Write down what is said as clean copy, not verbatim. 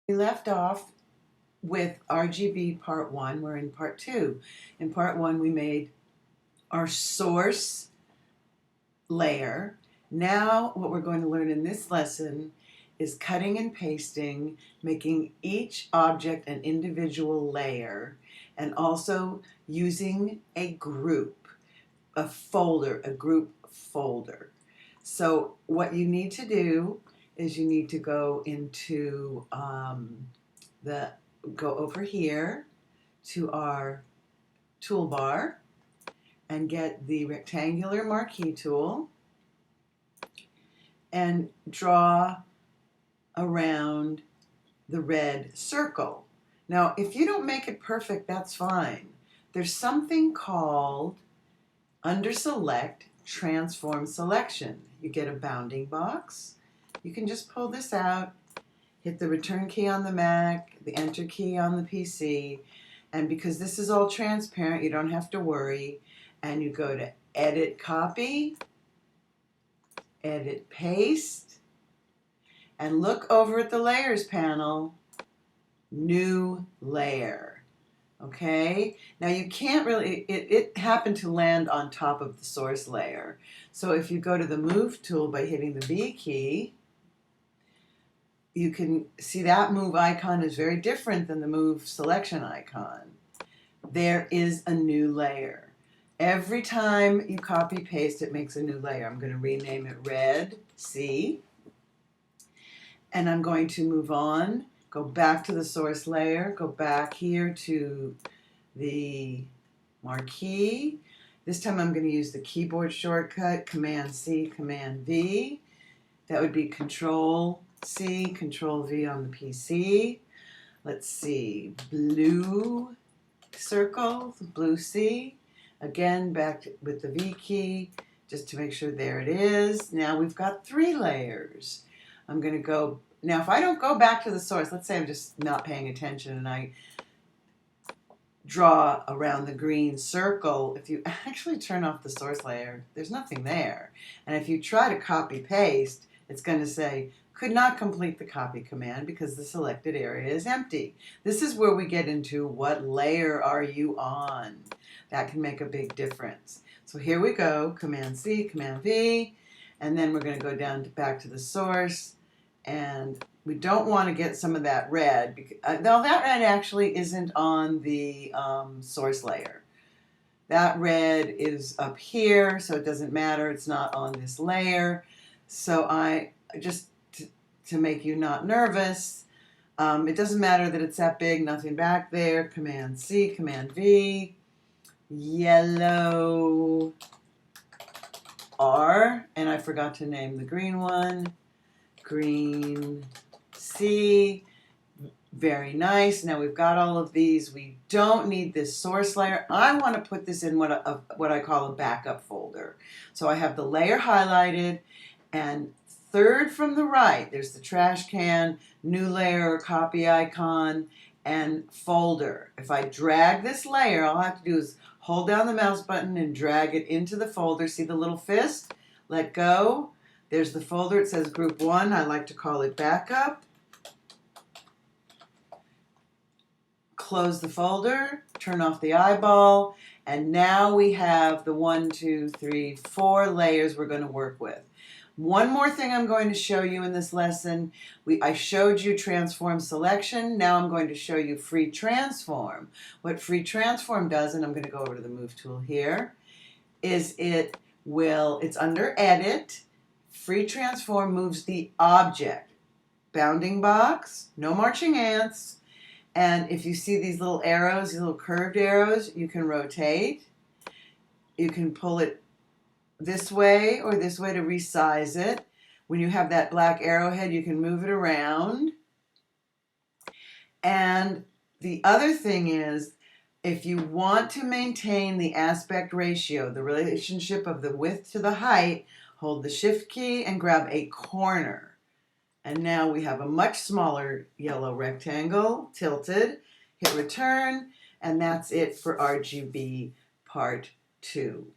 We left off with RGB part 1. We're in part 2. In part 1 we made our source layer. Now what we're going to learn in this lesson is cutting and pasting, making each object an individual layer, and also using a group, a folder, a group folder. So what you need to do is you need to go into go over here to our toolbar and get the rectangular marquee tool and draw around the red circle. Now, if you don't make it perfect, that's fine. There's something called under Select, Transform Selection. You get a bounding box. You can just pull this out, hit the return key on the Mac, the enter key on the PC, and because this is all transparent, you don't have to worry, and you go to Edit Copy, Edit Paste, and look over at the Layers panel, New Layer. Okay, now you can't really, it happened to land on top of the source layer. So if you go to the Move tool by hitting the B key, you can see that move icon is very different than the move selection icon. There is a new layer. Every time you copy paste, it makes a new layer. I'm going to rename it Red C. And I'm going to move on, go back to the source layer, go back here to the marquee. This time I'm going to use the keyboard shortcut, Command C, Command V. That would be Control C, Control V on the PC. Let's see, blue circle, blue C. Again, back with the V key, just to make sure there it is. Now we've got 3 layers. I'm going to go, now if I don't go back to the source, let's say I'm just not paying attention and I draw around the green circle, if you actually turn off the source layer, there's nothing there. And if you try to copy paste, it's going to say, could not complete the copy command because the selected area is empty. This is where we get into what layer are you on. That can make a big difference. So here we go, Command C, Command V, and then we're going to go down to back to the source, and we don't want to get some of that red, because, no, that red actually isn't on the source layer. That red is up here, so it doesn't matter, it's not on this layer. So I just, to make you not nervous, it doesn't matter that it's that big, nothing back there. Command C, Command V, yellow R, and I forgot to name the green one, green C. Very nice. Now we've got all of these. We don't need this source layer. I want to put this in what I call a backup folder. So I have the layer highlighted, and third from the right, there's the trash can, new layer, copy icon, and folder. If I drag this layer, all I have to do is hold down the mouse button and drag it into the folder. See the little fist? Let go. There's the folder. It says Group 1. I like to call it Backup. Close the folder, turn off the eyeball, and now we have the 1, 2, 3, 4 layers we're going to work with. One more thing I'm going to show you in this lesson. I showed you transform selection. Now I'm going to show you free transform. What free transform does, and I'm going to go over to the move tool here, is it's under edit. Free transform moves the object. Bounding box, no marching ants. And if you see these little arrows, these little curved arrows, you can rotate. You can pull it this way or this way to resize it. When you have that black arrowhead, you can move it around. And the other thing is, if you want to maintain the aspect ratio, the relationship of the width to the height, hold the Shift key and grab a corner. And now we have a much smaller yellow rectangle, tilted, hit return, and that's it for RGB part 2.